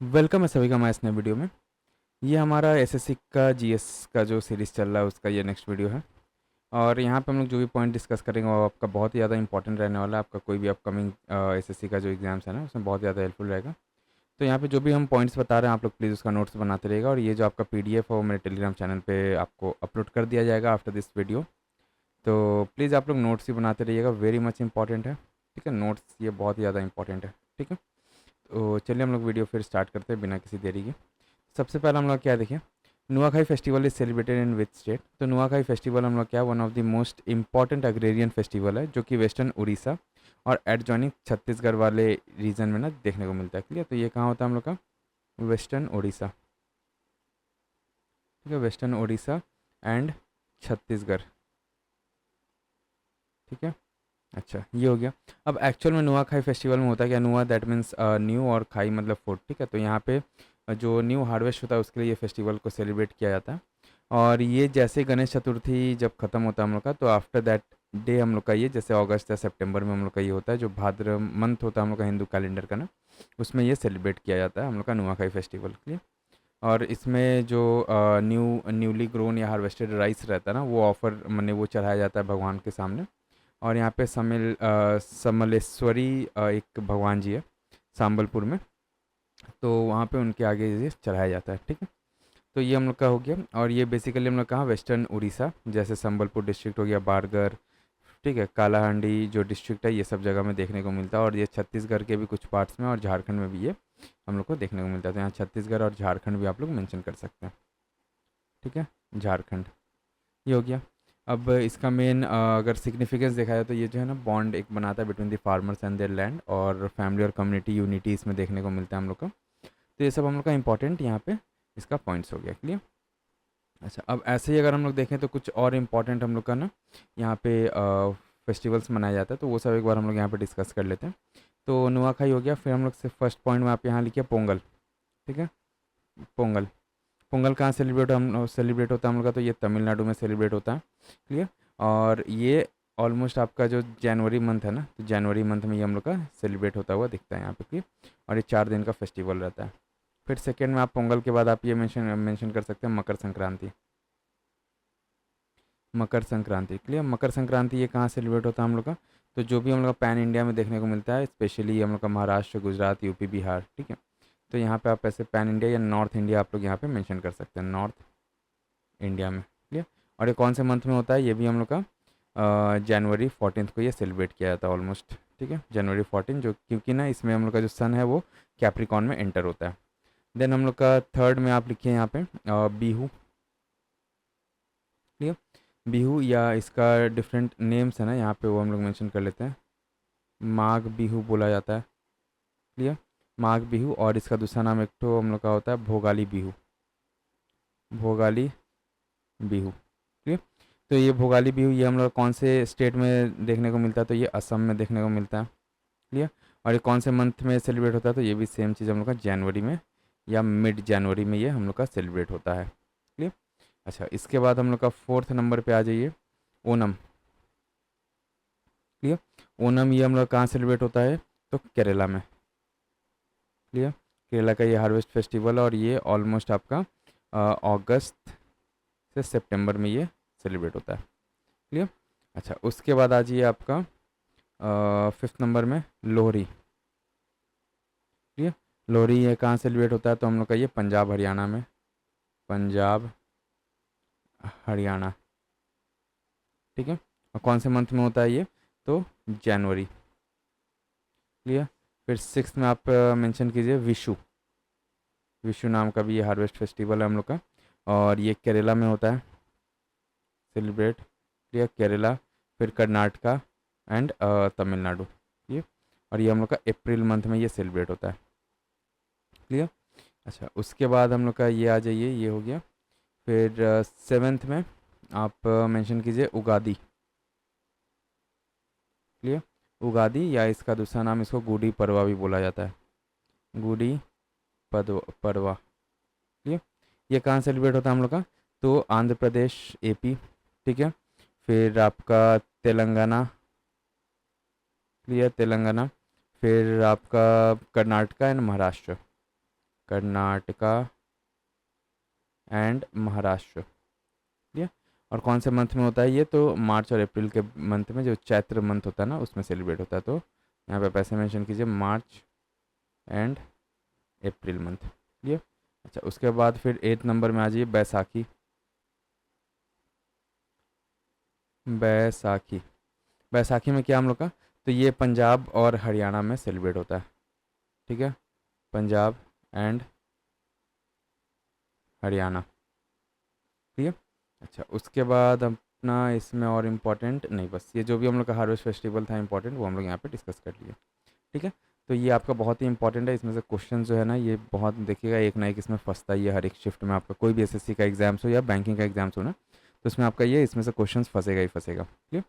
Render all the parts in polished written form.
Welcome है सभी का हमारे इस नए वीडियो में। ये हमारा एसएससी का जीएस का जो सीरीज़ चल रहा है उसका ये नेक्स्ट वीडियो है। और यहाँ पे हम लोग जो भी पॉइंट डिस्कस करेंगे वो आपका बहुत ही ज़्यादा इंपॉर्टेंट रहने वाला है। आपका कोई भी अपकमिंग एसएससी का जो एग्ज़ाम्स है ना उसमें बहुत ज़्यादा हेल्पफुल रहेगा। तो यहाँ पे जो भी हम पॉइंट्स बता रहे हैं आप लोग प्लीज़ उसका नोट्स बनाते रहेगा। और ये जो आपका पीडीएफ है वो मेरे टेलीग्राम चैनल पे आपको अपलोड कर दिया जाएगा आफ्टर दिस वीडियो। तो प्लीज़ आप लोग नोट्स ही बनाते रहिएगा, वेरी मच इंपॉर्टेंट है। ठीक है, नोट्स ये बहुत ही ज़्यादा इंपॉर्टेंट है। ठीक है, तो चलिए हम लोग वीडियो फिर स्टार्ट करते हैं बिना किसी देरी के। सबसे पहला हम लोग क्या देखें, Nuakhai festival is celebrated in which state. तो नुआखाई फेस्टिवल हम लोग क्या, one of the most important agrarian festival है जो कि वेस्टर्न उड़ीसा और एडजॉइनिंग छत्तीसगढ़ वाले रीजन में ना देखने को मिलता है। क्लियर, तो ये कहाँ होता है हम लोग का, वेस्टर्न उड़ीसा। ठीक है, वेस्टर्न उड़ीसा एंड छत्तीसगढ़। ठीक है, अच्छा ये हो गया। अब एक्चुअल में नुआखाई फेस्टिवल में होता है क्या, नुआ दैट मीन्स न्यू और खाई मतलब फूड। ठीक है, तो यहाँ पे जो न्यू हार्वेस्ट होता है उसके लिए ये फेस्टिवल को सेलिब्रेट किया जाता है। और ये जैसे गणेश चतुर्थी जब ख़त्म होता है हम लोग का, तो आफ्टर दैट डे हम लोग का ये जैसे अगस्त या सितंबर में हम लोग का ये होता है, जो भाद्र मंथ होता है हम लोग का हिंदू कैलेंडर का ना, उसमें ये सेलिब्रेट किया जाता है हम लोग का नुआखाई फेस्टिवल के लिए। और इसमें जो न्यूली ग्रोन या हार्वेस्टेड राइस रहता है ना वो ऑफर मैंने वो चढ़ाया जाता है भगवान के सामने। और यहाँ पे समलेश्वरी एक भगवान जी है संबलपुर में, तो वहाँ पे उनके आगे ये चढ़ाया जाता है। ठीक है, तो ये हम लोग का हो गया। और ये बेसिकली हम लोग कहाँ, वेस्टर्न उड़ीसा, जैसे संबलपुर डिस्ट्रिक्ट हो गया, बारगढ़, ठीक है, कालाहांडी जो डिस्ट्रिक्ट है ये सब जगह में देखने को मिलता है। और ये छत्तीसगढ़ के भी कुछ पार्ट्स में और झारखंड में भी ये हम लोग को देखने को मिलता है। तो यहाँ छत्तीसगढ़ और झारखंड भी आप लोग मेंशन कर सकते हैं। ठीक है, झारखंड ये हो गया। अब इसका मेन अगर सिग्निफिकेंस देखा जाए तो ये जो है ना बॉन्ड एक बनाता है between the farmers and there land, और फैमिली और कम्युनिटी यूनिटी इसमें देखने को मिलता है हम लोग का। तो ये सब हम लोग का इंपॉर्टेंट यहाँ पे इसका पॉइंट्स हो गया। क्लियर, अच्छा अब ऐसे ही अगर हम लोग देखें तो कुछ और इम्पॉर्टेंट हम लोग का ना यहाँ पे फेस्टिवल्स मनाया जाता है, तो वो सब एक बार हम लोग यहाँ पे डिस्कस कर लेते हैं। तो नुआखाई हो गया, फिर हम लोग से फर्स्ट पॉइंट में आप यहाँ लिखिए पोंगल। ठीक है, पोंगल। पोंगल कहाँ सेलिब्रेट होता है हम लोग का, तो ये तमिलनाडु में सेलिब्रेट होता है। क्लियर, और ये ऑलमोस्ट आपका जो जनवरी मंथ है ना, तो जनवरी मंथ में ये हम लोग का सेलिब्रेट होता हुआ दिखता है यहाँ पे। क्लियर, और ये 4 दिन का फेस्टिवल रहता है। फिर सेकेंड में आप पोंगल के बाद आप ये मेंशन मेंशन कर सकते हैं मकर संक्रांति। मकर संक्रांति, क्लियर, मकर संक्रांति ये कहाँ सेलिब्रेट होता है हम लोग का, तो जो भी हम लोग का पैन इंडिया में देखने को मिलता है, स्पेशली हम लोग का महाराष्ट्र, गुजरात, यूपी, बिहार। ठीक है, तो यहाँ पे आप ऐसे पैन इंडिया या नॉर्थ इंडिया आप लोग यहाँ पे मेंशन कर सकते हैं, नॉर्थ इंडिया में। क्लियर, और ये कौन से मंथ में होता है, ये भी हम लोग का जनवरी 14 को ये सेलिब्रेट किया जाता है ऑलमोस्ट। ठीक है, जनवरी 14, जो क्योंकि ना इसमें हम लोग का जो सन है वो कैप्रिकॉन में एंटर होता है। देन हम लोग का थर्ड में आप लिखिए यहाँ पे बिहू। क्लियर, बिहू या इसका डिफरेंट नेम्स है ना यहाँ पे वो हम लोग मेंशन कर लेते हैं। माघ बिहू बोला जाता है। क्लियर, माघ बिहू, और इसका दूसरा नाम एक तो हम लोग का होता है भोगाली बिहू। भोगाली बिहू। क्लियर, तो ये भोगाली बिहू ये हम लोग कौन से स्टेट में देखने को मिलता है, तो ये असम में देखने को मिलता है। क्लियर, और ये कौन से मंथ में सेलिब्रेट होता है, तो ये भी सेम चीज़ हम लोग का जनवरी में या मिड जनवरी में ये हम लोग का सेलिब्रेट होता है। क्लियर, अच्छा इसके बाद हम लोग का फोर्थ नंबर पे आ जाइए, ओनम। क्लियर, ओनम ये हम लोग कहाँ सेलिब्रेट होता है, तो केरला में। क्लियर, केरला का ये हार्वेस्ट फेस्टिवल और ये ऑलमोस्ट आपका अगस्त से सितंबर में ये सेलिब्रेट होता है। क्लियर, अच्छा उसके बाद आ जाइए आपका फिफ्थ नंबर में लोहरी। क्लियर, लोहरी ये कहाँ सेलिब्रेट होता है, तो हम लोग का ये पंजाब हरियाणा में। पंजाब हरियाणा। ठीक है, और कौन से मंथ में होता है ये, तो जनवरी। क्लियर, फिर सिक्स में आप मेंशन कीजिए विशु। विशु नाम का भी ये हार्वेस्ट फेस्टिवल है हम लोग का, और ये केरला में होता है सेलिब्रेट। क्लियर, केरला, फिर कर्नाटका एंड तमिलनाडु। ये, और ये हम लोग का अप्रैल मंथ में ये सेलिब्रेट होता है। क्लियर, अच्छा उसके बाद हम लोग का ये आ जाइए, ये हो गया। फिर सेवेंथ में आप मेंशन कीजिए उगादी। क्लियर, उगादी या इसका दूसरा नाम इसको गुड़ी पड़वा भी बोला जाता है, गुड़ी पड़वा। क्लियर, ये कहाँ सेलिब्रेट होता है हम लोग का, तो आंध्र प्रदेश, एपी। ठीक है, फिर आपका तेलंगाना। क्लियर, तेलंगाना, फिर आपका कर्नाटका एंड महाराष्ट्र। कर्नाटका एंड महाराष्ट्र। ठीक है। और कौन से मंथ में होता है ये? तो मार्च और अप्रैल के मंथ में, जो चैत्र मंथ होता है ना, उसमें सेलिब्रेट होता है। तो यहाँ पे पैसे मेंशन कीजिए, मार्च एंड अप्रैल मंथ। ये अच्छा, उसके बाद फिर 8 नंबर में आ जाइए, बैसाखी। बैसाखी, बैसाखी में क्या हम लोग का? तो ये पंजाब और हरियाणा में सेलिब्रेट होता है। ठीक है, पंजाब एंड हरियाणा। ठीक है। अच्छा, उसके बाद अपना इसमें और इम्पोर्टेंट नहीं, बस ये जो भी हम लोग का हार्वेस्ट फेस्टिवल था इम्पोर्टेंट, वो हम लोग यहाँ पे डिस्कस कर लिए। ठीक है। तो ये आपका बहुत ही इंपॉर्टेंट है। इसमें से क्वेश्चन जो है ना, ये बहुत देखिएगा, एक ना एक इसमें फंसता ही है हर एक शिफ्ट में। आपका कोई भी एसएससी का एग्जाम्स हो या बैंकिंग का एग्जाम्स हो ना, तो इसमें आपका ये इसमें से क्वेश्चन फंसेगा ही फंसेगा। ठीक है।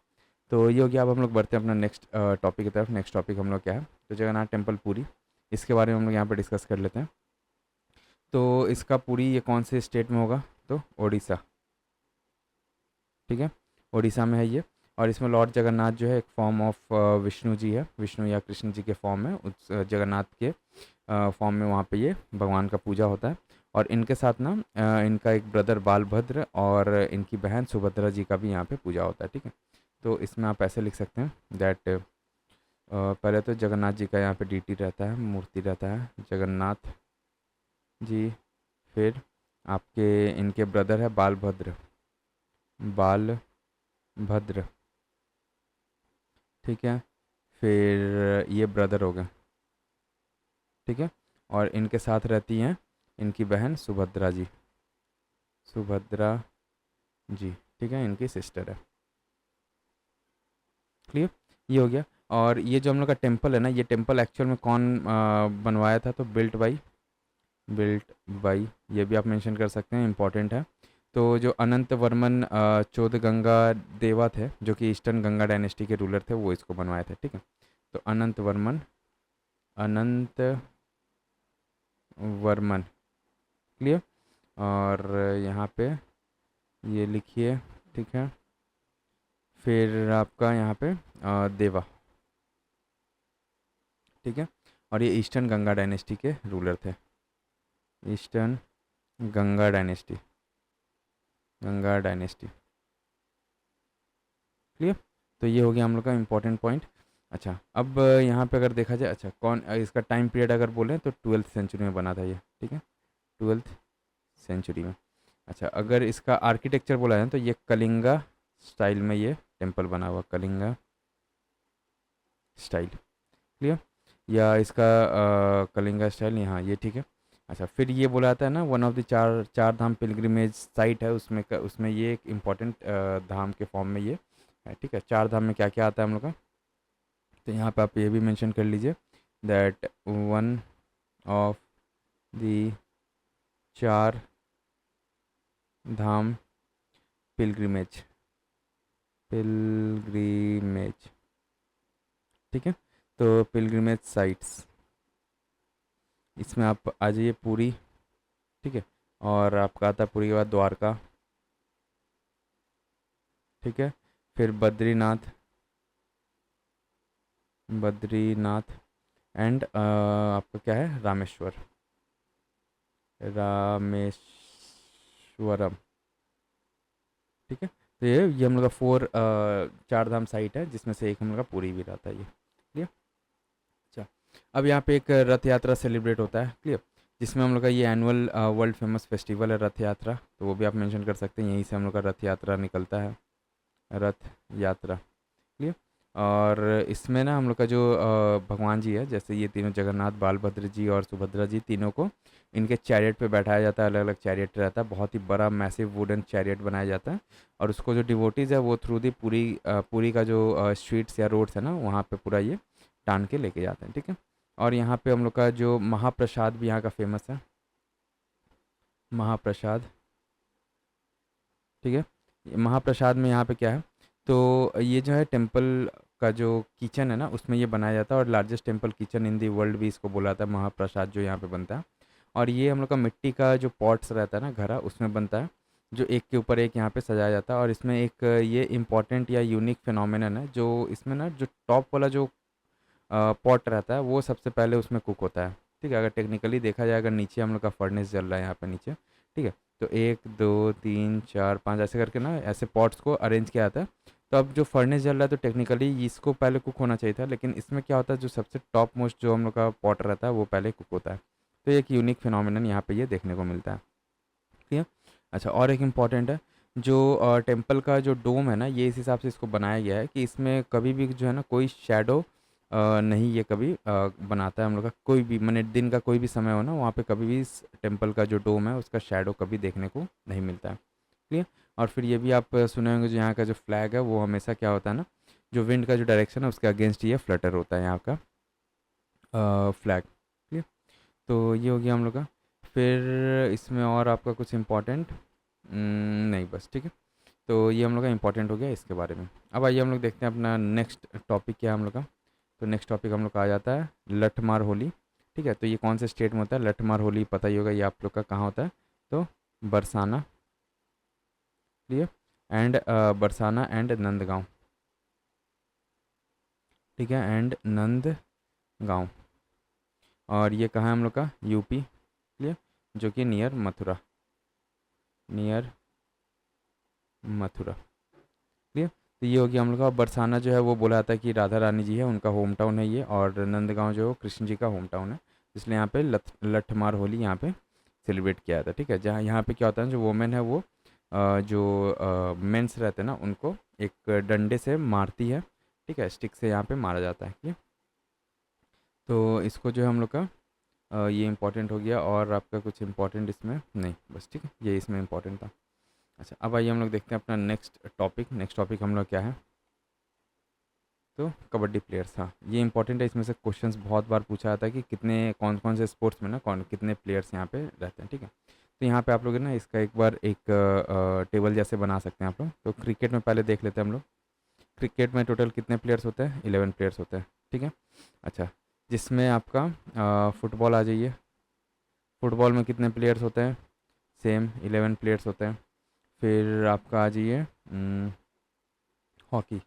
तो ये हो गया। अब हम लोग बढ़ते हैं अपना नेक्स्ट टॉपिक की तरफ। नेक्स्ट टॉपिक हम लोग क्या है? तो जगन्नाथ टेम्पल पुरी, इसके बारे में हम लोग यहाँ पे डिस्कस कर लेते हैं। तो इसका पुरी ये कौन से स्टेट में होगा? तो उड़ीसा। ठीक है, उड़ीसा में है ये। और इसमें लॉर्ड जगन्नाथ जो है एक फॉर्म ऑफ विष्णु जी है, विष्णु या कृष्ण जी के फॉर्म में, उस जगन्नाथ के फॉर्म में वहाँ पे ये भगवान का पूजा होता है। और इनके साथ ना इनका एक ब्रदर बालभद्र और इनकी बहन सुभद्रा जी का भी यहाँ पे पूजा होता है। ठीक है। तो इसमें आप ऐसे लिख सकते हैं दैट पहले तो जगन्नाथ जी का यहाँ पे डीटी रहता है, मूर्ति रहता है जगन्नाथ जी। फिर आपके इनके ब्रदर है बालभद्र, बालभद्र। ठीक है। फिर ये ब्रदर हो गए। ठीक है। और इनके साथ रहती हैं इनकी बहन सुभद्रा जी, सुभद्रा जी। ठीक है, इनकी सिस्टर है। क्लियर? ये हो गया। और ये जो हम लोग का टेम्पल है ना, ये टेम्पल एक्चुअल में कौन बनवाया था? तो बिल्ट बाई, ये भी आप मेंशन कर सकते हैं, इंपॉर्टेंट है। तो जो अनंत वर्मन चौथ गंगा देवा थे, जो कि ईस्टर्न गंगा डायनेस्टी के रूलर थे, वो इसको बनवाए थे। ठीक है। तो अनंत वर्मन, अनंत वर्मन। क्लियर? और यहाँ पे ये लिखिए। ठीक है। फिर आपका यहाँ पे देवा। ठीक है। और ये ईस्टर्न गंगा डायनेस्टी के रूलर थे, eastern Ganga dynasty, Ganga dynasty. Clear? तो ये हो गया हम लोग का इम्पोर्टेंट पॉइंट। अच्छा, अब यहाँ पे अगर देखा जाए, अच्छा कौन इसका टाइम पीरियड अगर बोलें तो 12th सेंचुरी में बना था ये। ठीक है, 12th सेंचुरी में। अच्छा, अगर इसका आर्किटेक्चर बोला जाए तो ये कलिंगा स्टाइल में ये टेम्पल बना हुआ, कलिंगा स्टाइल। क्लियर? या इसका कलिंगा स्टाइल यहाँ ये। ठीक है। अच्छा, फिर ये बोला जाता है ना, वन ऑफ द चार धाम पिलग्रिमेज साइट है, उसमें ये एक इम्पॉर्टेंट धाम के फॉर्म में ये है। ठीक है। चार धाम में क्या क्या आता है हम लोग का? तो यहाँ पे आप ये भी मेंशन कर लीजिए दैट वन ऑफ द चार धाम पिलग्रिमेज, पिलग्रिमेज। ठीक है। तो पिलग्रिमेज साइट्स, इसमें आप आ जाइए पूरी। ठीक है। और आपका आता है पूरी के बाद द्वारका। ठीक है। फिर बद्रीनाथ, बद्रीनाथ एंड आपका क्या है? रामेश्वर, रामेश्वरम। ठीक है। तो ये हम लोग का चार धाम साइट है, जिसमें से एक हम लोग का पूरी भी रहता है ये। क्लियर? अच्छा, अब यहाँ पे एक रथ यात्रा सेलिब्रेट होता है। क्लियर? जिसमें हम लोग का ये एनुअल वर्ल्ड फेमस फेस्टिवल है रथ यात्रा, तो वो भी आप मेंशन कर सकते हैं। यहीं से हम लोग का रथ यात्रा निकलता है, रथ यात्रा। क्लियर? और इसमें ना हम लोग का जो भगवान जी है, जैसे ये तीनों जगन्नाथ, बालभद्र जी और सुभद्रा जी, तीनों को इनके चैरियट पे बैठाया जाता है। अलग अलग चैरियट रहता है, बहुत ही बड़ा मैसिव वुडन चैरियट बनाया जाता है। और उसको जो डिवोटीज़ है वो थ्रू दी पूरी का जो स्ट्रीट्स या रोड्स है ना, वहाँ पे पूरा ये टान के लेके जाते हैं। ठीक है। और यहाँ पे हम लोग का जो महाप्रसाद भी यहाँ का फेमस है, महाप्रसाद। ठीक है। ये महाप्रसाद में यहाँ पे क्या है? तो ये जो है टेम्पल का जो किचन है ना, उसमें ये बनाया जाता है। और largest temple kitchen in the world भी इसको बोला जाता है, महाप्रसाद जो यहाँ पे बनता है। और ये हम लोग का मिट्टी का जो पॉट्स रहता है ना, घड़ा, उसमें बनता है, जो एक के ऊपर एक यहाँ पे सजाया जाता है। और इसमें एक ये इम्पॉर्टेंट या यूनिक फिनोमिनन है, जो इसमें ना जो टॉप वाला जो पॉट रहता है, वो सबसे पहले उसमें कुक होता है। ठीक है, अगर टेक्निकली देखा जाए, अगर नीचे हम लोग का फर्नेस जल रहा है यहाँ पे नीचे, ठीक है, तो 1 2 3 4 5 ऐसे करके ना ऐसे पॉट्स को अरेंज किया जाता है। तो अब जो फर्नेस जल रहा है तो टेक्निकली इसको पहले कुक होना चाहिए था, लेकिन इसमें क्या होता है, जो सबसे टॉप मोस्ट जो हम लोग का पॉट रहता है वो पहले कुक होता है। तो एक यूनिक फिनोमिनन यहाँ पे ये देखने को मिलता है। ठीक है। अच्छा, और एक इम्पॉर्टेंट है, जो टेम्पल का जो डोम है ना, ये इस हिसाब से इसको बनाया गया है कि इसमें कभी भी जो है ना कोई शैडो नहीं ये कभी बनाता है हम लोग का, कोई भी मैंने दिन का कोई भी समय हो ना, वहाँ पे कभी भी इस टेम्पल का जो डोम है उसका शैडो कभी देखने को नहीं मिलता है। क्लियर। और फिर ये भी आप सुने होंगे, जो यहाँ का जो फ्लैग है वो हमेशा क्या होता है ना, जो विंड का जो डायरेक्शन है उसके अगेंस्ट ये फ्लटर होता है यहाँ का फ्लैग। क्लियर। तो ये हो गया हम लोग का। फिर इसमें और आपका कुछ इम्पोर्टेंट नहीं, बस ठीक है। तो ये हम लोग का इम्पोर्टेंट हो गया इसके बारे में। अब आइए हम लोग देखते हैं अपना नेक्स्ट टॉपिक क्या है हम लोग का। तो नेक्स्ट टॉपिक हम लोग का आ जाता है लठमार होली। ठीक है, तो ये कौन से स्टेट में होता है, लठमार होली पता ही होगा ये आप लोग का कहाँ होता है, तो Barsana. Clear. And Barsana and Nandgaon. ठीक है, एंड नंदगांव। और ये कहाँ है हम लोग का, यूपी। क्लियर। जो कि near Mathura, near Mathura. Clear. तो ये हो गया हम लोग का। बरसाना जो है वो बोला जाता है कि राधा रानी जी है उनका होम टाउन है ये, और नंदगांव जो कृष्ण जी का होम टाउन है, इसलिए यहाँ पे लठमार होली यहाँ पे सेलिब्रेट किया जाता है। ठीक है, जहाँ यहाँ पे क्या होता है, जो वोमेन है वो जो मेंस रहते हैं ना उनको एक डंडे से मारती है। ठीक है, स्टिक से यहाँ पे मारा जाता है। ठीक। तो इसको जो है हम लोग का ये इम्पोर्टेंट हो गया, और आपका कुछ इम्पोर्टेंट इसमें नहीं, बस ठीक है, ये इसमें इम्पोर्टेंट था। अच्छा, अब आइए हम लोग देखते हैं अपना नेक्स्ट टॉपिक। नेक्स्ट टॉपिक हम लोग क्या है, तो कबड्डी प्लेयर्स। हाँ, ये इंपॉर्टेंट है, इसमें से क्वेश्चंस बहुत बार पूछा जाता है कि कितने कौन कौन से स्पोर्ट्स में ना कौन कितने प्लेयर्स यहाँ पे रहते हैं। ठीक है, तो यहाँ पे आप लोग है ना इसका एक बार एक टेबल जैसे बना सकते हैं आप लोग। तो क्रिकेट में पहले देख लेते हैं हम लोग। क्रिकेट में टोटल कितने प्लेयर्स होते हैं, 11 प्लेयर्स होते हैं। ठीक है। अच्छा, जिसमें आपका फुटबॉल आ जाइए। फुटबॉल में कितने प्लेयर्स होते हैं, सेम 11 प्लेयर्स होते हैं। फिर आपका आ जाइए हॉकी।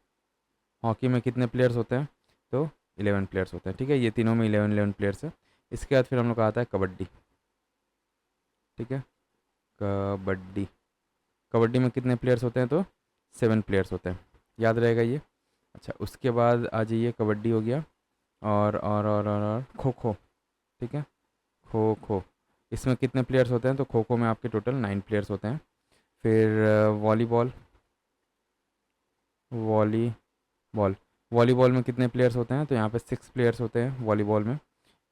हॉकी में कितने प्लेयर्स होते हैं, तो 11 प्लेयर्स होते हैं। ठीक है, ये तीनों में 11 प्लेयर्स है। इसके बाद फिर हम लोग का आता है कबड्डी। ठीक है, कबड्डी। कबड्डी में कितने प्लेयर्स होते हैं, तो 7 प्लेयर्स होते हैं, याद रहेगा ये। अच्छा, उसके बाद आ जाइए, कबड्डी हो गया, और खो खो। ठीक है, खो खो। इसमें कितने प्लेयर्स होते हैं, तो खो खो में आपके टोटल 9 प्लेयर्स होते हैं। फिर वॉलीबॉल। वॉलीबॉल। वॉलीबॉल में कितने प्लेयर्स होते हैं, तो यहाँ पे 6 प्लेयर्स होते हैं वॉलीबॉल में।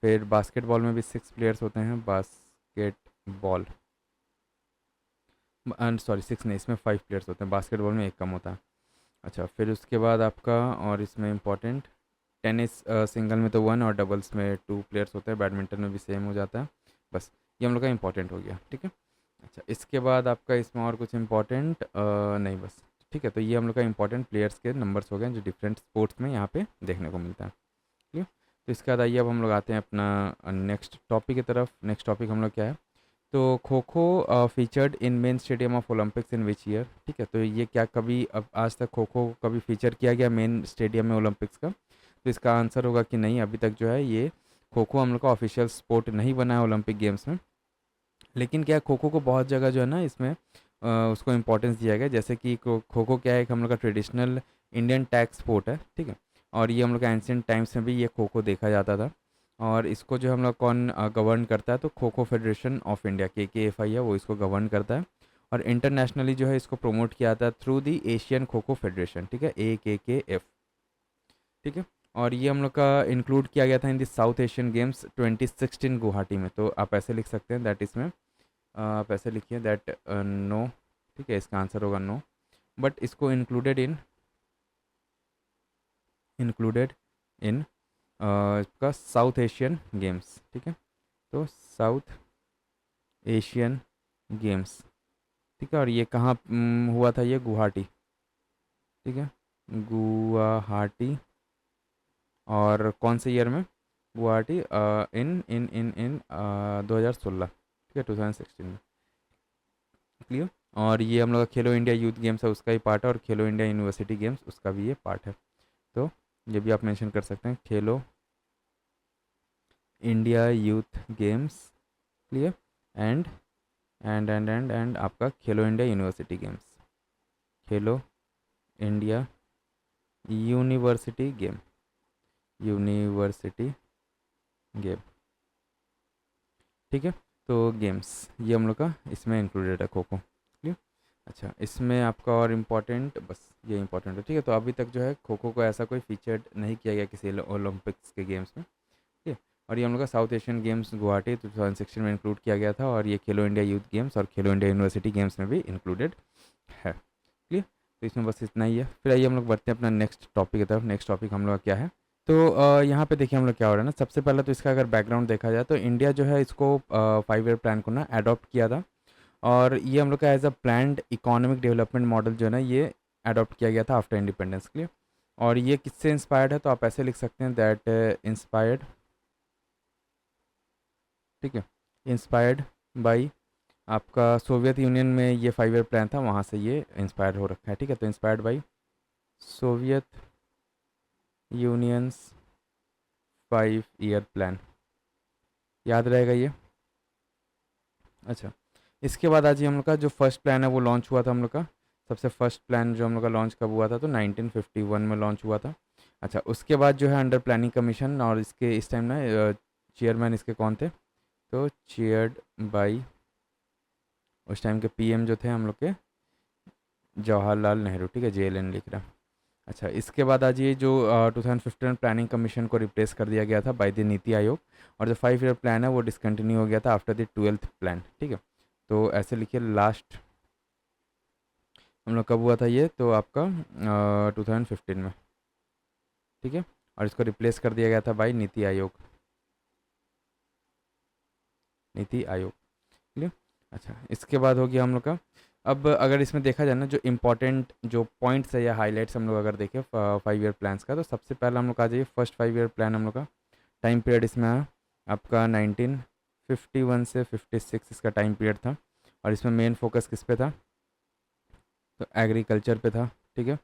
फिर बास्केटबॉल में भी 6 प्लेयर्स होते हैं, बास्केटबॉल। सॉरी 6 नहीं, इसमें 5 प्लेयर्स होते हैं, बास्केटबॉल में एक कम होता है। अच्छा, फिर उसके बाद आपका और इसमें इम्पोर्टेंट टेनिस, सिंगल में तो 1 और डबल्स में 2 प्लेयर्स होते हैं, बैडमिंटन में भी सेम हो जाता है। बस ये हम लोग का इम्पोर्टेंट हो गया। ठीक है। अच्छा, इसके बाद आपका इसमें और कुछ इम्पोर्टेंट नहीं, बस ठीक है। तो ये हम लोग का इम्पोर्टेंट प्लेयर्स के नंबर्स हो गए जो डिफरेंट स्पोर्ट्स में यहाँ पे देखने को मिलता है। ठीक है। तो इसके बाद आइए अब हम लोग आते हैं अपना नेक्स्ट टॉपिक की तरफ। नेक्स्ट टॉपिक हम लोग क्या है, तो kho kho featured in main stadium of Olympics in which year. ठीक है, तो ये क्या कभी अब आज तक खो खो कभी फीचर किया गया मेन स्टेडियम में ओलंपिक्स का, तो इसका आंसर होगा कि नहीं, अभी तक जो है ये खो खो हम लोग का ऑफिशियल स्पोर्ट नहीं बना है ओलंपिक गेम्स में। लेकिन क्या खो खो को बहुत जगह जो है ना इसमें उसको इम्पोर्टेंस दिया गया, जैसे कि खो खो क्या है, एक हम लोग का ट्रेडिशनल इंडियन टैग स्पोर्ट है। ठीक है, और ये हम लोग का एंशियंट टाइम्स में भी ये खो खो देखा जाता था। और इसको जो हम लोग कौन गवर्न करता है, तो kho kho federation of India KKFI है वो इसको गवर्न करता है। और इंटरनेशनली जो है इसको प्रमोट किया जाता है through the Asian kho kho federation. ठीक है, AKKF। ठीक है, और ये हम लोग का इंक्लूड किया गया था इन दी साउथ एशियन गेम्स 2016 गुवाहाटी में। तो आप ऐसे लिख सकते हैं दैट इसमें आप ऐसे लिखिए दैट नो। ठीक है, इसका आंसर होगा नो, बट इसको इंक्लूडेड इन इसका साउथ एशियन गेम्स। ठीक है, तो साउथ एशियन गेम्स। ठीक है, और ये कहाँ हुआ था, ये गुवाहाटी। ठीक है, गुवाहाटी। और कौन से ईयर में, गुवाहाटी इन इन इन इन 2016। ठीक है, 2016 में। क्लियर। और ये हम लोग का खेलो इंडिया यूथ गेम्स है उसका ही पार्ट है, और खेलो इंडिया यूनिवर्सिटी गेम्स उसका भी ये पार्ट है। तो ये भी आप मेंशन कर सकते हैं, खेलो India youth games, clear, and and आपका खेलो इंडिया यूनिवर्सिटी गेम्स, खेलो India university game, university game, ठीक है। तो गेम्स ये हम लोग का इसमें इंक्लूडेड है, खो खो, क्लियर। अच्छा, इसमें आपका और इम्पोर्टेंट बस ये इम्पोर्टेंट है, ठीक है। तो अभी तक जो है खो खो को ऐसा कोई फीचर्ड नहीं किया गया किसी ओलंपिक्स के गेम्स में, ठीक है। और ये हम लोग का साउथ एशियन गेम्स गुवाहाटी 2016 में इंक्लूड किया गया था, और ये खेलो इंडिया यूथ गेम्स और खेलो इंडिया यूनिवर्सिटी गेम्स में भी इंक्लूडेड है, क्लियर। तो इसमें बस इतना ही है। फिर आइए हम लोग बढ़ते हैं अपना नेक्स्ट टॉपिक की तरफ। नेक्स्ट टॉपिक हम लोग का क्या है, तो यहाँ पे देखिए हम लोग क्या हो रहा है ना, सबसे पहले तो इसका अगर बैकग्राउंड देखा जाए तो इंडिया जो है इसको 5 ईयर प्लान को ना अडॉप्ट किया था, और ये हम लोग का as a planned economic development model जो है ना ये अडॉप्ट किया गया था आफ्टर इंडिपेंडेंस के लिए। और ये किससे इंस्पायर्ड है, तो आप ऐसे लिख सकते हैं दैट इंस्पायर्ड, ठीक है, इंस्पायर्ड बाई आपका सोवियत यूनियन में ये 5 ईयर प्लान था, वहाँ से ये इंस्पायर हो रखा है, ठीक है। तो inspired by Soviet unions 5 year plan, याद रहेगा ये। अच्छा, इसके बाद आज ही हम लोग का जो फर्स्ट प्लान है वो लॉन्च हुआ था हम लोग का। सबसे फर्स्ट प्लान जो हम लोग का लॉन्च कब हुआ था, तो 1951 में लॉन्च हुआ था। अच्छा, उसके बाद जो है अंडर प्लानिंग कमीशन, और इसके इस टाइम ना चेयरमैन इसके कौन थे, तो चेयर्ड बाई उस टाइम के पीएम जो थे हम लोग के जवाहरलाल नेहरू, ठीक है, JLN लिख रहा है। अच्छा, इसके बाद आज ये जो 2015 प्लानिंग कमीशन को रिप्लेस कर दिया गया था बाय द नीति आयोग, और जो 5 ईयर प्लान है वो डिसकंटिन्यू हो गया था आफ्टर द 12th प्लान, ठीक है। तो ऐसे लिखिए, लास्ट हम लोग कब हुआ था ये, तो आपका 2015 में, ठीक है। और इसको रिप्लेस कर दिया गया था बाय नीति आयोग, नीति आयोग, क्लियर। अच्छा, इसके बाद हो गया हम लोग का। अब अगर इसमें देखा जाए ना जो इम्पोर्टेंट जो पॉइंट्स है या हाइलाइट्स हम लोग अगर देखें 5 ईयर प्लान्स का, तो सबसे पहला हम लोग आ जाइए फर्स्ट 5 ईयर प्लान हम लोग का टाइम पीरियड इसमें आया आपका 1951 से 56 इसका टाइम पीरियड था। और इसमें मेन फोकस किस पे था, तो एग्रीकल्चर पे था, ठीक है।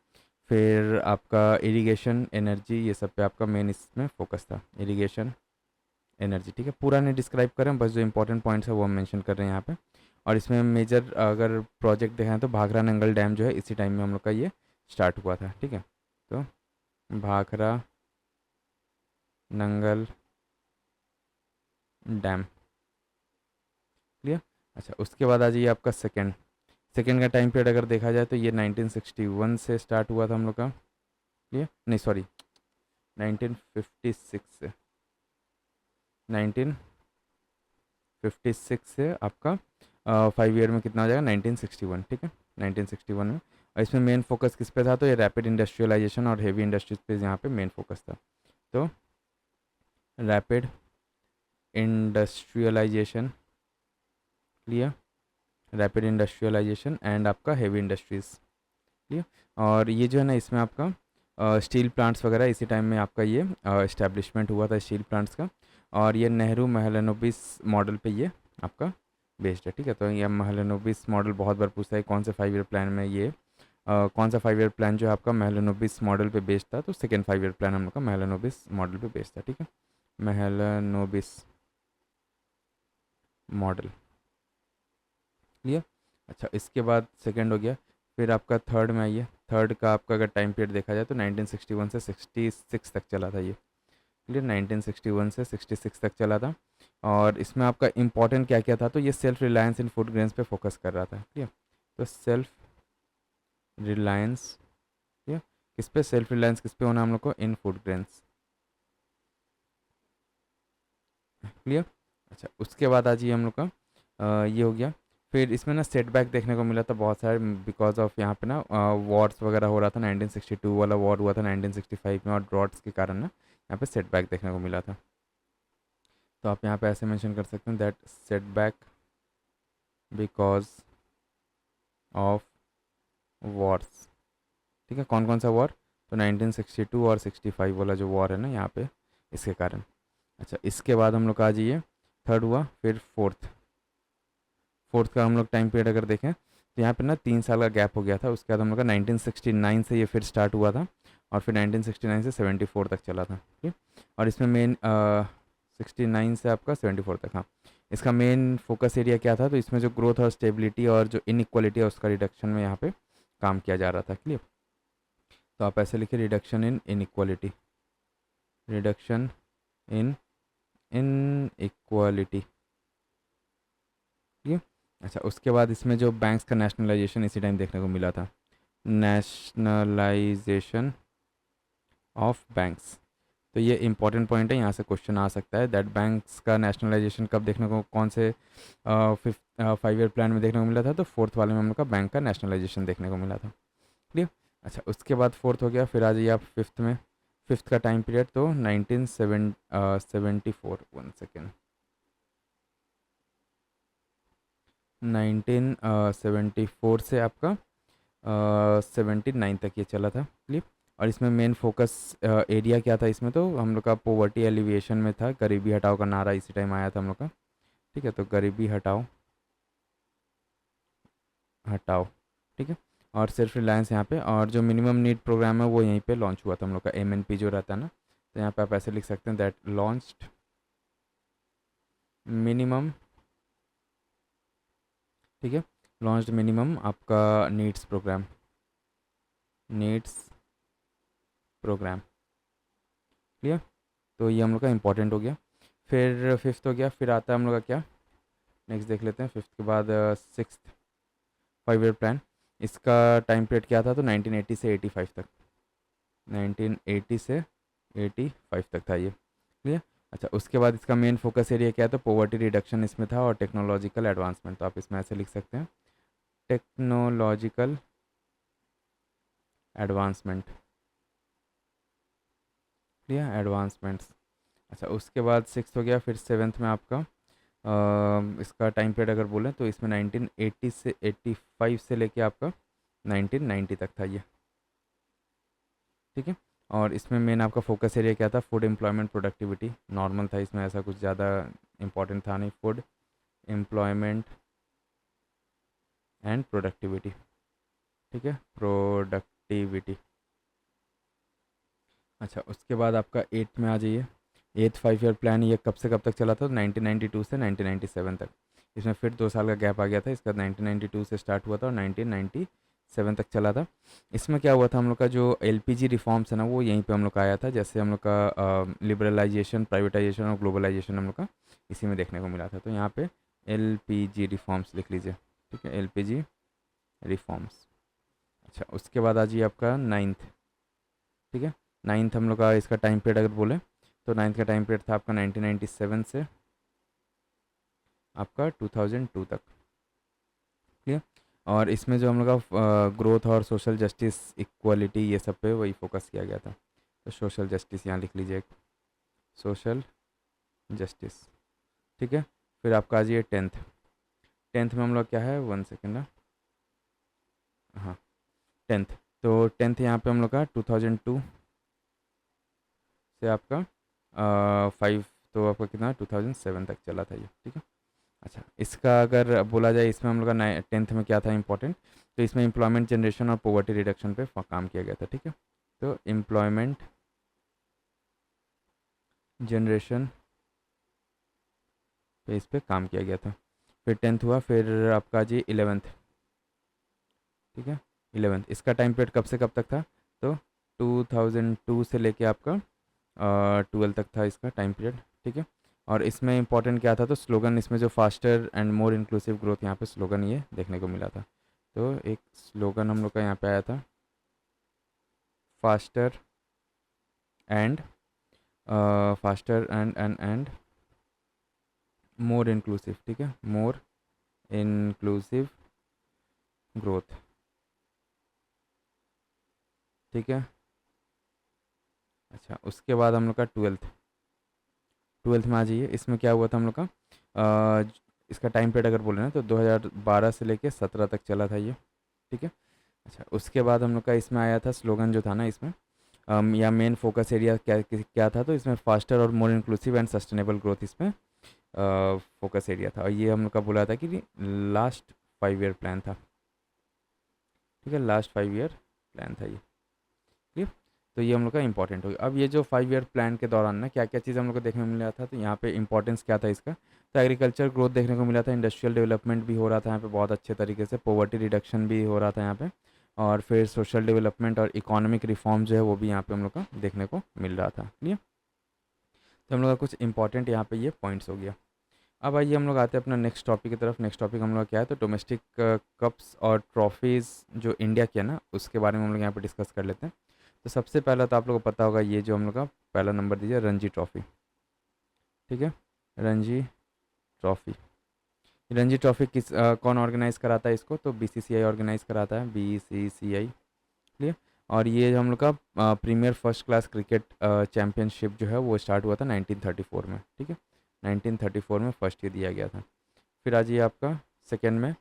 फिर आपका इरिगेशन, एनर्जी, ये सब पे आपका मेन इसमें फोकस था, इरिगेशन, एनर्जी, ठीक है। पूरा नहीं डिस्क्राइब करें, बस जो इंपॉर्टेंट पॉइंट्स है वो हम मेंशन कर रहे हैं यहाँ पे। और इसमें मेजर अगर प्रोजेक्ट देखें तो भाखरा नंगल डैम जो है इसी टाइम में हम लोग का ये स्टार्ट हुआ था, ठीक है। तो भाखरा नंगल डैम, क्लियर। अच्छा, उसके बाद आ जाइए आपका सेकेंड, सेकेंड का टाइम पीरियड अगर देखा जाए तो ये 1961 से स्टार्ट हुआ था हम लोग का, क्लियर, नहीं सॉरी 1956 से, 1956 से आपका 5 ईयर में कितना हो जाएगा 1961, ठीक है, 1961 में। और इसमें मेन फोकस किस पे था, तो ये रैपिड इंडस्ट्रियलाइजेशन और हेवी इंडस्ट्रीज पे यहाँ पे मेन फोकस था। तो rapid industrialisation, clear, rapid industrialisation and आपका हेवी इंडस्ट्रीज, क्लियर। और ये जो है ना इसमें आपका स्टील प्लांट्स वगैरह इसी टाइम में आपका ये इस्टेब्लिशमेंट हुआ था स्टील प्लांट्स का। और ये नेहरू महलनोबिस मॉडल पे ये आपका बेस्ड है, ठीक है। तो ये महलनोबिस मॉडल बहुत बार पूछता है कौन से 5 ईयर प्लान में ये कौन सा 5 ईयर प्लान जो है आपका महलनोबिस मॉडल पे बेस्ड था, तो सेकेंड 5 ईयर प्लान हम लोग का महलनोबिस मॉडल पे बेस्ड था, ठीक है, महलनोबिस मॉडल, क्लियर। अच्छा, इसके बाद सेकेंड हो गया। फिर आपका थर्ड में आइए, थर्ड का आपका अगर टाइम पीरियड देखा जाए तो 1961 से 66 तक चला था ये, क्लियर, 1961 से 66 तक चला था। और इसमें आपका इंपॉर्टेंट क्या क्या था, तो ये सेल्फ रिलायंस इन फूड ग्रेन्स पे फोकस कर रहा था, क्लियर। तो सेल्फ रिलायंस, क्लियर, किस पे, सेल्फ रिलायंस किस पे होना हम लोग को, इन फूड ग्रेन्स, क्लियर। अच्छा, उसके बाद आ जाइए हम लोग का ये हो गया। फिर इसमें ना सेटबैक देखने को मिला था बहुत सारे, बिकॉज ऑफ यहाँ पे ना वॉर्स वगैरह हो रहा था, 1962 वाला वॉर हुआ था 1965 में, और ड्रॉट्स के कारण ना यहाँ पे सेटबैक देखने को मिला था। तो आप यहाँ पे ऐसे मेंशन कर सकते हैं that setback because of Wars, ठीक है। कौन कौन सा वॉर, तो 1962 और 65 वाला जो वॉर है ना यहाँ पे, इसके कारण। अच्छा, इसके बाद हम लोग का आ जाइए, थर्ड हुआ, फिर फोर्थ, फोर्थ का हम लोग टाइम पीरियड अगर देखें तो यहाँ पे ना 3 साल का गैप हो गया था। उसके बाद हम लोग का 1969 से ये फिर स्टार्ट हुआ था, और फिर 1969 से 74 तक चला था, ठीक। और इसमें मेन 69 से आपका 74 तक। हाँ, इसका मेन फोकस एरिया क्या था, तो इसमें जो ग्रोथ और स्टेबिलिटी और जो इनइक्वालिटी है उसका रिडक्शन में यहाँ पे काम किया जा रहा था। क्लियर? तो आप ऐसे लिखिए, reduction in inequality, reduction in inequality. ठीक है। अच्छा, उसके बाद इसमें जो बैंक्स का नेशनलाइजेशन इसी टाइम देखने को मिला था, नेशनलाइजेशन ऑफ बैंक्स। तो ये इंपॉर्टेंट पॉइंट है, यहाँ से क्वेश्चन आ सकता है दैट बैंक्स का नेशनलाइजेशन कब देखने को, कौन से फिफ्थ 5 ईयर प्लान में देखने को मिला था, तो फोर्थ वाले में हम लोग का बैंक का नेशनलाइजेशन देखने को मिला था। क्लियर? अच्छा, उसके बाद फोर्थ हो गया, फिर आ जाइए आप फिफ्थ में। फिफ्थ का टाइम पीरियड तो 1974, 1 सेकेंड, 1974 से आपका 79 तक ये चला था। क्लियर? और इसमें मेन फोकस एरिया क्या था, इसमें तो हम लोग का पोवर्टी एलिविएशन में था, गरीबी हटाओ का नारा इसी टाइम आया था हम लोग का। ठीक है, तो गरीबी हटाओ, हटाओ। ठीक है। और सेल्फ रिलायंस यहाँ पे, और जो मिनिमम नीड प्रोग्राम है वो यहीं पे लॉन्च हुआ था हम लोग का, MNP जो रहता है ना, तो यहाँ पे आप ऐसे लिख सकते हैं दैट लॉन्च्ड मिनिमम। ठीक है, लॉन्च्ड मिनिमम आपका needs programme, needs programme. Clear? तो ये हम लोग का इंपॉर्टेंट हो गया। फिर फिफ्थ हो गया, फिर आता है हम लोग का क्या, नेक्स्ट देख लेते हैं। फिफ्थ के बाद सिक्स्थ 5 ईयर प्लान, इसका टाइम पीरियड क्या था, तो 1980 से 85 तक, 1980 से 85 तक था ये। क्लियर? अच्छा, उसके बाद इसका मेन फोकस एरिया क्या है, तो पोवर्टी रिडक्शन इसमें था और टेक्नोलॉजिकल एडवांसमेंट। तो आप इसमें ऐसे लिख सकते हैं, टेक्नोलॉजिकल एडवांसमेंट। क्लियर? एडवांसमेंट्स। अच्छा, उसके बाद सिक्स हो गया, फिर सेवन्थ में आपका इसका टाइम पीरियड अगर बोलें तो इसमें 1980 से 85 से लेके आपका 1990 तक था ये। ठीक है। और इसमें मेन आपका फोकस एरिया क्या था, फूड एम्प्लॉयमेंट प्रोडक्टिविटी, नॉर्मल था, इसमें ऐसा कुछ ज़्यादा इंपॉर्टेंट था नहीं, फूड एम्प्लॉयमेंट एंड प्रोडक्टिविटी। ठीक है, प्रोडक्टिविटी। अच्छा, उसके बाद आपका एट्थ में आ जाइए। एट्थ 5 ईयर प्लान ये कब से कब तक चला था, 1992 से 1997 तक। इसमें फिर 2 साल का गैप आ गया था, इसका 1992 से स्टार्ट हुआ था और 1997 तक चला था। इसमें क्या हुआ था, हम लोग का जो LPG रिफॉर्म्स है ना, वो यहीं पे हम लोग का आया था। जैसे हम लोग का लिबरलाइजेशन, प्राइवेटाइजेशन और ग्लोबलाइजेशन हम लोग का इसी में देखने को मिला था। तो यहाँ पे LPG रिफॉर्म्स लिख लीजिए। ठीक है, LPG रिफॉर्म्स। अच्छा, उसके बाद आ जाइए आपका नाइन्थ। ठीक है, नाइन्थ हम लोग का इसका टाइम पीरियड अगर बोले तो नाइन्थ का टाइम पीरियड था आपका 1997 से आपका 2002 तक। क्लियर? और इसमें जो हम लोग का ग्रोथ और सोशल जस्टिस, इक्वालिटी, ये सब पे वही फोकस किया गया था। तो सोशल जस्टिस यहाँ लिख लीजिए, सोशल जस्टिस। ठीक है, फिर आपका आ जाइए टेंथ। टेंथ में हम लोग क्या है, 1 सेकेंड ना, हाँ, टेंथ। तो टेंथ यहाँ पे हम लोग का 2002 से आपका 5, तो आपका कितना 2007 तक चला था ये। ठीक है। अच्छा, इसका अगर बोला जाए, इसमें हम लोग का टेंथ में क्या था इंपॉर्टेंट, तो इसमें एम्प्लॉयमेंट जनरेशन और पॉवर्टी रिडक्शन पे काम किया गया था। ठीक है, तो एम्प्लॉयमेंट जनरेशन पे इस पे काम किया गया था। फिर टेंथ हुआ, फिर आपका जी 11th। ठीक है, 11th, इसका टाइम पीरियड कब से कब तक था, तो 2002 से लेके आपका 12 तक था इसका टाइम पीरियड। ठीक है। और इसमें इंपॉर्टेंट क्या था, तो स्लोगन इसमें जो faster and more inclusive growth, यहाँ पे स्लोगन ये देखने को मिला था। तो एक स्लोगन हम लोग का यहाँ पे आया था, faster and faster and more inclusive. ठीक है, मोर इंक्लूसिव ग्रोथ। ठीक है। अच्छा, उसके बाद हम लोग का ट्वेल्थ। ट्वेल्थ में आ जाइए, इसमें क्या हुआ था हम लोग का, इसका टाइम पीरियड अगर बोले ना तो 2012 से लेके 17 तक चला था ये। ठीक है। अच्छा, उसके बाद हम लोग का इसमें आया था स्लोगन जो था ना इसमें, या मेन फोकस एरिया क्या क्या था, तो इसमें फास्टर और more inclusive and sustainable growth इसमें फोकस एरिया था। और ये हम लोग का बोला था कि लास्ट 5 ईयर प्लान था। ठीक है, लास्ट 5 ईयर प्लान था ये। क्लियर? तो ये हम लोग का इंपॉर्टेंट हो गया। अब ये जो 5 ईयर प्लान के दौरान ना क्या क्या चीज़ हम लोग को देखने को मिला था, तो यहाँ पे इंपॉर्टेंस क्या था इसका, तो एग्रीकल्चर ग्रोथ देखने को मिला था, इंडस्ट्रियल डेवलपमेंट भी हो रहा था यहाँ पे बहुत अच्छे तरीके से, पॉवर्टी रिडक्शन भी हो रहा था यहाँ पे, और फिर सोशल डेवलपमेंट और इकोनॉमिक रिफॉर्म जो है वो भी यहाँ पे हम लोग का देखने को मिल रहा था। क्लियर। तो हम लोग का कुछ इंपॉर्टेंट यहाँ पे ये पॉइंट्स हो गया। अब आइए हम लोग आते हैं अपना नेक्स्ट टॉपिक की तरफ। नेक्स्ट टॉपिक हम लोग का क्या है, तो डोमेस्टिक कप्स और ट्रॉफीज़ जो इंडिया की है ना, उसके बारे में हम लोग यहाँ पे डिस्कस कर लेते हैं। तो सबसे पहला तो आप लोगों को पता होगा, ये जो हम लोग का पहला नंबर दीजिए, रणजी ट्रॉफ़ी। ठीक है, रणजी ट्रॉफ़ी। रणजी ट्रॉफ़ी कौन ऑर्गेनाइज़ कराता है इसको, तो बीसीसीआई ऑर्गेनाइज़ कराता है, बीसीसीआई। क्लियर। और ये हम लोग का premier first class cricket championship जो है वो स्टार्ट हुआ था 1934 में। ठीक है, 1934 में फर्स्ट ये दिया गया था। फिर आज ये आपका सेकेंड में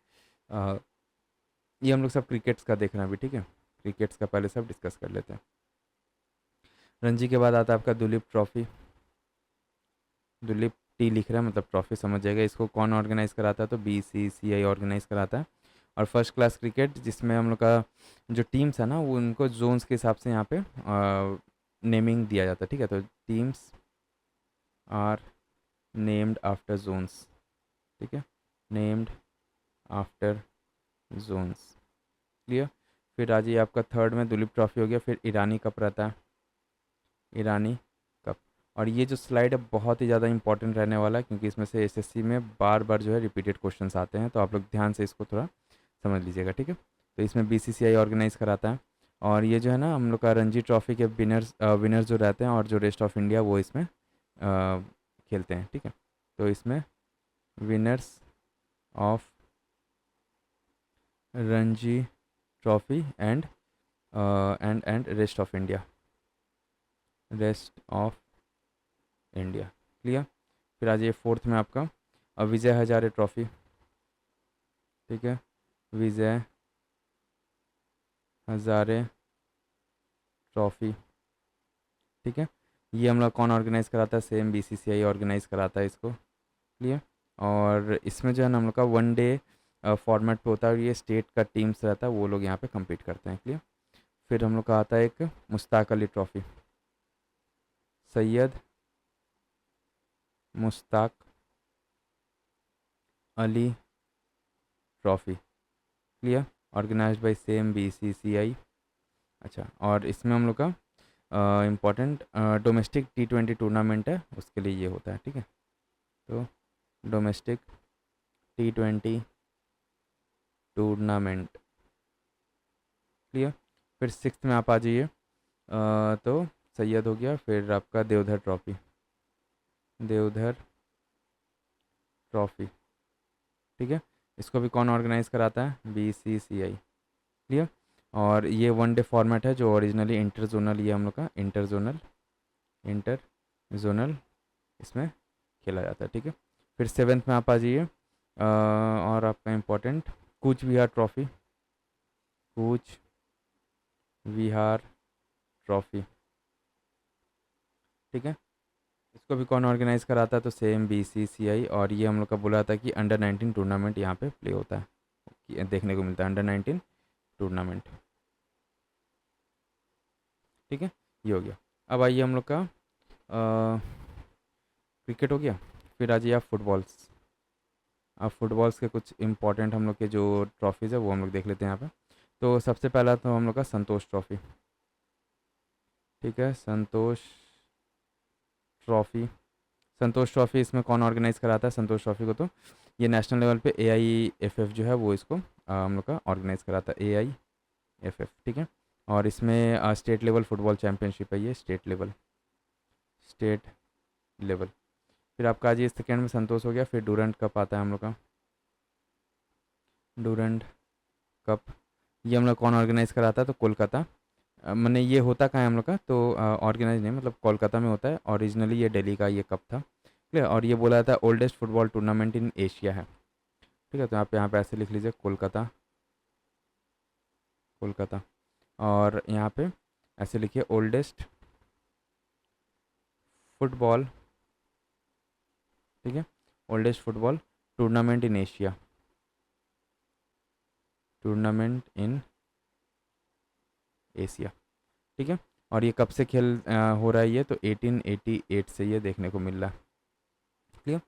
ये हम लोग सब क्रिकेट्स का देखना भी। ठीक है, क्रिकेट्स का पहले सब डिस्कस कर लेते हैं। रणजी के बाद आता है आपका दुलीप ट्रॉफ़ी। दुलीप टी लिख रहा है मतलब ट्रॉफ़ी समझ जाएगा। इसको कौन ऑर्गेनाइज़ कराता है, तो बीसीसीआई ऑर्गेनाइज़ कराता है। और फर्स्ट क्लास क्रिकेट जिसमें हम लोग का जो टीम्स है ना वो उनको जोन्स के हिसाब से यहाँ पे नेमिंग दिया जाता है। ठीक है, तो teams are named after zones. ठीक है, नेम्ड आफ्टर जोन्स। क्लियर। फिर आज ये आपका थर्ड में दुलीप ट्रॉफी हो गया। फिर ईरानी कप रहता है, ईरानी कप। और ये जो स्लाइड है बहुत ही ज़्यादा इंपॉर्टेंट रहने वाला है, क्योंकि इसमें से एसएससी में बार बार जो है रिपीटेड क्वेश्चंस आते हैं, तो आप लोग ध्यान से इसको थोड़ा समझ लीजिएगा। ठीक है, तो इसमें बीसीसीआई ऑर्गेनाइज कराता है। और ये जो है ना हम लोग का रणजी ट्रॉफी के विनर्स जो रहते हैं और जो रेस्ट ऑफ इंडिया वो इसमें खेलते हैं। ठीक है, तो इसमें winners of Ranji trophy and rest of India, rest of India. Clear. फिर आज ये फोर्थ में आपका विजय हजारे ट्रॉफी। ठीक है, विजय हजारे ट्रॉफी। ठीक है, ये हम लोग कौन ऑर्गेनाइज़ कराता है, सेम बीसीसीआई ऑर्गेनाइज़ कराता है इसको। क्लियर। और इसमें जो है ना हम लोग का 1 डे फॉर्मेट पे होता है, और ये स्टेट का टीम्स रहता है वो लोग यहाँ पे compete करते हैं। क्लियर। फिर हम लोग का आता है एक Mushtaq Ali trophy, Syed Mushtaq Ali trophy. Clear. Organised by same BCCI. अच्छा, और इसमें हम लोग का इम्पोर्टेंट डोमेस्टिक T20 टूर्नामेंट है उसके लिए ये होता है। ठीक है, तो डोमेस्टिक T20 टूर्नामेंट। क्लियर। फिर सिक्स्थ में आप आ जाइए, तो सैयद हो गया। फिर आपका देवधर ट्रॉफ़ी, देवधर ट्रॉफ़ी। ठीक है, इसको भी कौन ऑर्गेनाइज़ कराता है, बीसीसीआई। क्लियर। और ये 1 डे फॉर्मेट है जो ओरिजिनली इंटर जोनल, ये हम लोग का इंटर जोनल इसमें खेला जाता है। ठीक है, फिर सेवेंथ में आप आ जाइए, और आपका important Cooch Behar trophy, Cooch Behar trophy. ठीक है, इसको भी कौन ऑर्गेनाइज़ कराता है, तो सेम बीसीसीआई। और ये हम लोग का बोला था कि अंडर 19 टूर्नामेंट यहाँ पे प्ले होता है, देखने को मिलता है अंडर 19 टूर्नामेंट। ठीक है, ये हो गया। अब आइए हम लोग का क्रिकेट हो गया। फिर आ जाइए आप फुटबॉल्स। अब फुटबॉल्स के कुछ इंपॉर्टेंट हम लोग के जो ट्रॉफीज़ है वो हम लोग देख लेते हैं यहाँ पे। तो सबसे पहला तो हम लोग का संतोष ट्रॉफ़ी। ठीक है, संतोष ट्रॉफ़ी। संतोष ट्रॉफ़ी इसमें कौन ऑर्गेनाइज़ कराता है संतोष ट्रॉफ़ी को, तो ये नेशनल लेवल पे AIFF जो है वो इसको हम लोग का ऑर्गेनाइज़ कराता है, AIFF। ठीक है, और इसमें स्टेट लेवल फुटबॉल चैम्पियनशिप है, ये स्टेट लेवल। फिर आपका आज ये सेकेंड में संतोष हो गया। फिर डूरंट कप आता है हम लोग का, डूरंट कप। ये हम लोग कौन ऑर्गेनाइज़ कराता है, तो कोलकाता। मैंने ये होता कहाँ है हम लोग का, तो ऑर्गेनाइज नहीं मतलब कोलकाता में होता है। ओरिजिनली ये दिल्ली का ये कप था। ठीक है, और ये बोला जाता है oldest football tournament in Asia है। ठीक है, तो आप यहाँ पे ऐसे लिख लीजिए कोलकाता, कोलकाता। और यहाँ पे ऐसे लिखिए ओल्डेस्ट फुटबॉल। ठीक है, oldest football tournament in Asia, tournament in Asia. ठीक है, और ये कब से खेल हो रहा है ये, तो 1888 से ये देखने को मिल रहा है। क्लियर।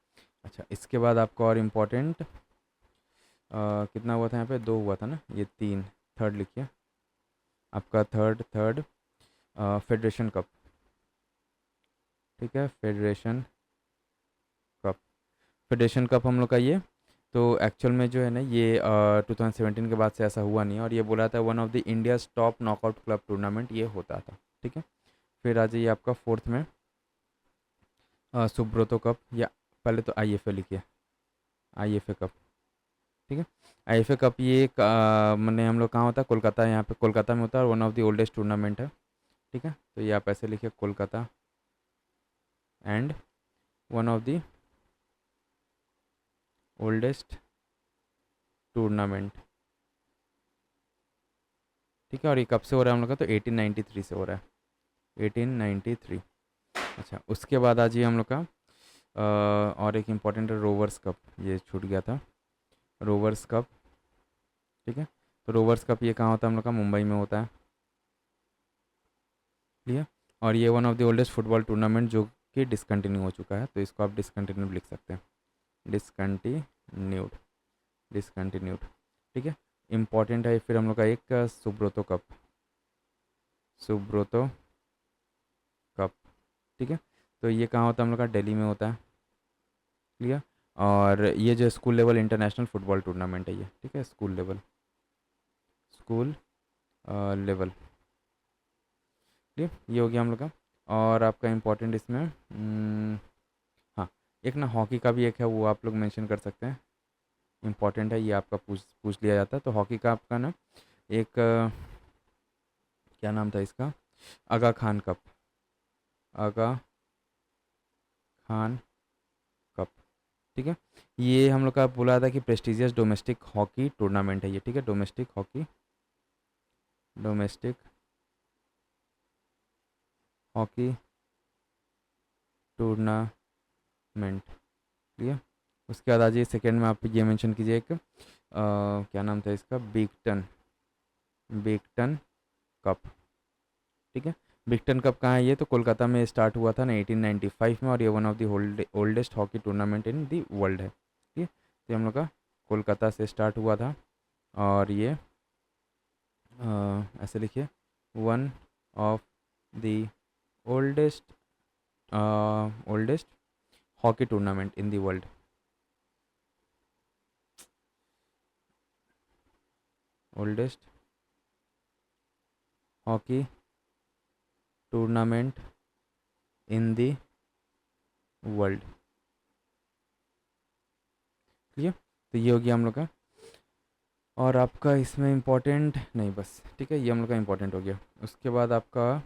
अच्छा, इसके बाद आपका और इम्पोर्टेंट कितना हुआ था यहाँ पे, 2 हुआ था ना, ये 3, थर्ड लिखिए आपका, थर्ड थर्ड फेडरेशन कप। ठीक है, फेडरेशन कप। फेडरेशन कप हम लोग का ये, तो एक्चुअल में जो है ना ये 2017 के बाद से ऐसा हुआ नहीं है, और ये बोला था one of the India's top knockout club tournament ये होता था। ठीक है, फिर आ जाइए आपका फोर्थ में सुब्रोतो कप, या पहले तो आईएफए लिखिए, आईएफए कप। ठीक है, आईएफए कप ये मैंने हम लोग कहाँ होता है, कोलकाता, यहाँ पे कोलकाता में होता है, और one of the oldest tournament है। ठीक है, तो ये आप ऐसे लिखिए, Kolkata and one of the oldest tournament. ठीक है, और ये कब से हो रहा है हम लोग का, तो 1893 से हो रहा है, 1893। अच्छा, उसके बाद आ जाइए हम लोग का और एक इम्पॉर्टेंट है रोवर्स कप, ये छूट गया था, रोवर्स कप। ठीक है, तो रोवर्स कप ये कहाँ होता है हम लोग का, मुंबई में होता है। क्लियर। और ये one of the oldest football tournament जो कि डिसकंटिन्यू हो चुका है, तो इसको आप डिसकंटिन्यूड लिख सकते हैं, डिसकंटिन्यूड, डिसकंटिन्यूड। ठीक है, इम्पॉर्टेंट है फिर हम लोग का एक सुब्रोतो कप, सुब्रोतो कप। ठीक है, तो ये कहाँ होता है हम लोग का, दिल्ली में होता है। क्लियर। और ये जो school level international football tournament है ये। ठीक है, school level, school level. Clear, ये हो गया हम लोग का। और आपका इम्पोर्टेंट इसमें हाँ, एक ना हॉकी का भी एक है, वो आप लोग मेंशन कर सकते हैं, इम्पॉर्टेंट है ये, आपका पूछ पूछ लिया जाता है। तो हॉकी का आपका ना एक क्या नाम था इसका, आगा खान कप, आगा खान कप। ठीक है, ये हम लोग का बोला था कि प्रेस्टिजियस डोमेस्टिक हॉकी टूर्नामेंट है ये। ठीक है, domestic hockey, domestic hockey tournament. ठीक है, उसके बाद आ जाइए सेकेंड में, आप ये मेंशन कीजिए एक क्या नाम था इसका, बिगटन, बिगटन कप। ठीक है, बिगटन कप कहाँ है ये, तो कोलकाता में स्टार्ट हुआ था ना 1895 में, और ये one of the oldest hockey tournament in the world है। ठीक है, तो हम लोग का कोलकाता से स्टार्ट हुआ था, और ये ऐसे लिखिए, one of the oldest oldest hockey tournament in the world, oldest hockey tournament in the world. Clear, तो ये हो गया हम लोग का। और आपका इसमें इम्पोर्टेंट नहीं बस, ठीक है, ये हम लोग का इम्पोर्टेंट हो गया। उसके बाद आपका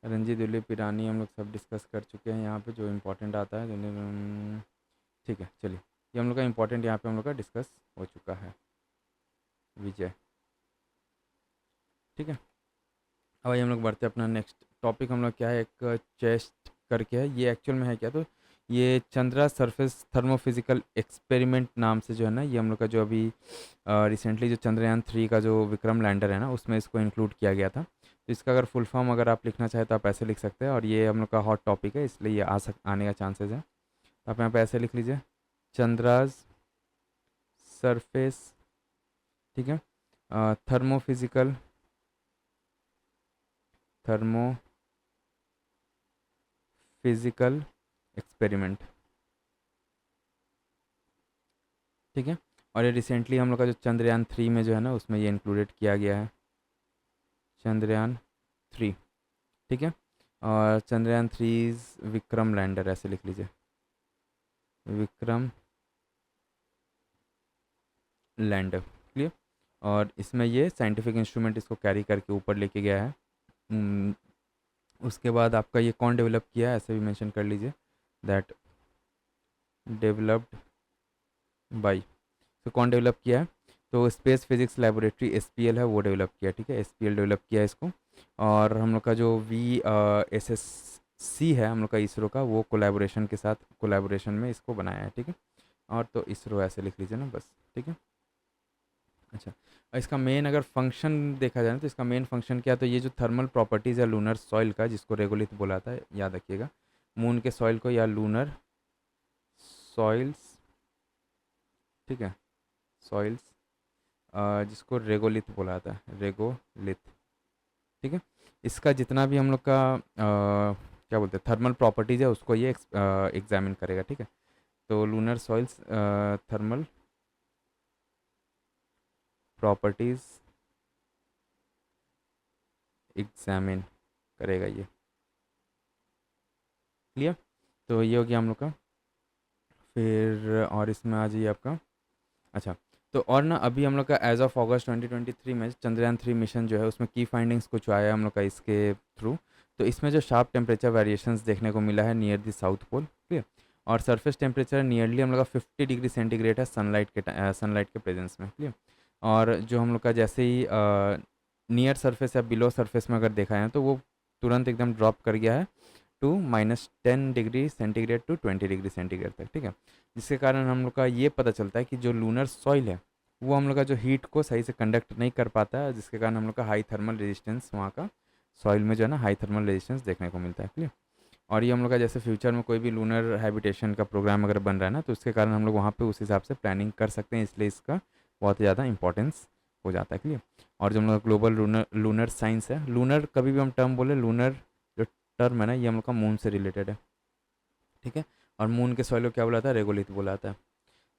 रणजी, दुलीप, ईरानी हम लोग सब डिस्कस कर चुके हैं यहाँ पे, जो इम्पोर्टेंट आता है ठीक है, चलिए, ये हम लोग का इम्पोर्टेंट यहाँ पे हम लोग का डिस्कस हो चुका है, विजय। ठीक है, अब आइए हम लोग बढ़ते हैं अपना नेक्स्ट टॉपिक, हम लोग क्या है, एक चेस्ट करके है, ये एक्चुअल में है क्या, तो ये चंद्रा सरफेस थर्मोफिजिकल एक्सपेरिमेंट नाम से जो है ना, ये हम लोग का जो अभी रिसेंटली जो चंद्रयान 3 का जो विक्रम लैंडर है ना, उसमें इसको इंक्लूड किया गया था। तो इसका अगर फुल फॉर्म अगर आप लिखना चाहें तो आप ऐसे लिख सकते हैं, और ये हम लोग का हॉट टॉपिक है, इसलिए ये आने का चांसेस है। तो आप यहाँ पे ऐसे लिख लीजिए, चंद्राज सरफेस, ठीक है, थर्मोफिजिकल, थर्मोफिजिकल एक्सपेरिमेंट। ठीक है, और ये रिसेंटली हम लोग का जो चंद्रयान 3 में जो है ना, उसमें ये इंक्लूडेड किया गया है, चंद्रयान 3। ठीक है, और चंद्रयान 3 विक्रम लैंडर, ऐसे लिख लीजिए, विक्रम लैंडर। क्लियर, और इसमें ये साइंटिफिक इंस्ट्रूमेंट इसको कैरी करके ऊपर लेके गया है। उसके बाद आपका ये कौन डेवलप किया है, ऐसे भी मेंशन कर लीजिए, दैट डेवलप्ड बाय। तो कौन डेवलप किया है, तो स्पेस फिजिक्स लेबोरेटरी एसपीएल है, वो डेवलप किया। ठीक है, एसपीएल डेवलप किया है इसको। और हम लोग का जो VSSC है हम लोग का इसरो का, वो कोलैबोरेशन के साथ, कोलैबोरेशन में इसको बनाया है। ठीक है, और तो इसरो ऐसे लिख लीजिए ना बस। ठीक है, अच्छा, इसका मेन अगर फंक्शन देखा जाए ना, तो इसका मेन फंक्शन क्या है, तो ये जो थर्मल प्रॉपर्टीज़ है लूनर सॉइल का, जिसको रेगोलिथ बोला था, याद रखिएगा, मून के सॉइल को, या लूनर सॉइल्स, ठीक है, सॉइल्स, जिसको रेगोलिथ बोला था, रेगोलिथ, ठीक है। इसका जितना भी हम लोग का क्या बोलते हैं थर्मल प्रॉपर्टीज़ है, उसको ये एग्जामिन करेगा, ठीक है। तो lunar soils thermal properties examine करेगा ये, क्लियर। तो ये हो गया हम लोग का। फिर और इसमें आ जाइए आपका, अच्छा, तो और ना अभी हम लोग का एज ऑफ अगस्त 2023 में चंद्रयान 3 मिशन जो है, उसमें की फाइंडिंग्स कुछ आया है हम लोग का इसके थ्रू। तो इसमें जो शार्प टेम्परेचर वेरिएशंस देखने को मिला है near the south pole, clear. और सरफेस टेम्परेचर नियरली हम लोग का 50 डिग्री सेंटीग्रेड है सनलाइट के प्रेजेंस में, क्लियर। और जो हम लोग का जैसे ही नियर सरफेस या बिलो सरफेस में अगर देखा है तो वो तुरंत एकदम ड्रॉप कर गया है to -10 degree centigrade to 20 degree centigrade तक, ठीक है। जिसके कारण हम लोग का ये पता चलता है कि जो लूनर सॉइल है वो हम लोग का जो हीट को सही से कंडक्ट नहीं कर पाता है, जिसके कारण हम लोग का हाई थर्मल रेजिस्टेंस वहाँ का सॉइल में जो है ना हाई थर्मल रेजिस्टेंस देखने को मिलता है, क्लियर। और ये हम लोग का जैसे फ्यूचर में कोई भी लूनर हैबिटेशन का प्रोग्राम अगर बन रहा है ना, तो उसके कारण हम लोग वहाँ पे उस हिसाब से प्लानिंग कर सकते हैं, इसलिए इसका बहुत ज़्यादा इंपॉर्टेंस हो जाता है, क्लियर। और जो हम लोग ग्लोबल लूनर लूनर साइंस है, लूनर कभी भी हम टर्म बोले, लूनर जो टर्म है ना, ये हम लोग का मून से रिलेटेड है, ठीक है। और मून के सॉइल को क्या बोला था, रेगोलिथ बोला था।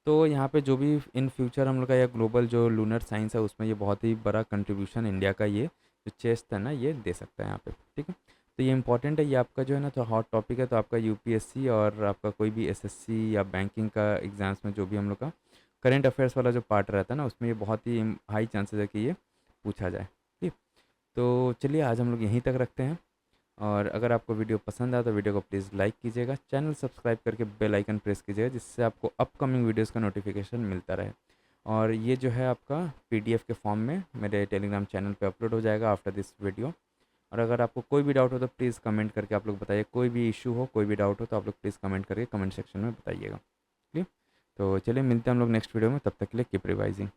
तो यहाँ पे जो भी इन फ्यूचर हम लोग का या ग्लोबल जो लूनर साइंस है, उसमें ये बहुत ही बड़ा कंट्रीब्यूशन इंडिया का ये जो चेस्ट है ना, ये दे सकता है यहाँ पे, ठीक है। तो ये इंपॉर्टेंट है, ये आपका जो है ना तो हॉट टॉपिक है, तो आपका यूपीएससी और आपका कोई भी एसएससी या बैंकिंग का एग्ज़ाम्स में जो भी हम लोग का करंट अफेयर्स वाला जो पार्ट रहता है ना, उसमें ये बहुत ही हाई चांसेस है कि ये पूछा जाए, ठीक। तो चलिए आज हम लोग यहीं तक रखते हैं। और अगर आपको वीडियो पसंद आया तो वीडियो को प्लीज़ लाइक कीजिएगा, चैनल सब्सक्राइब करके बेल आइकन प्रेस कीजिएगा, जिससे आपको अपकमिंग वीडियोस का नोटिफिकेशन मिलता रहे। और ये जो है आपका पीडीएफ के फॉर्म में मेरे टेलीग्राम चैनल पे अपलोड हो जाएगा आफ्टर दिस वीडियो। और अगर आपको कोई भी डाउट हो तो प्लीज़ कमेंट करके आप लोग बताइए, कोई भी इशू हो, कोई भी डाउट हो तो आप लोग प्लीज़ कमेंट करके कमेंट सेक्शन में बताइएगा, ठीक। तो चलिए मिलते हैं हम लोग नेक्स्ट वीडियो में, तब तक के लिए कीप रिवाइजिंग।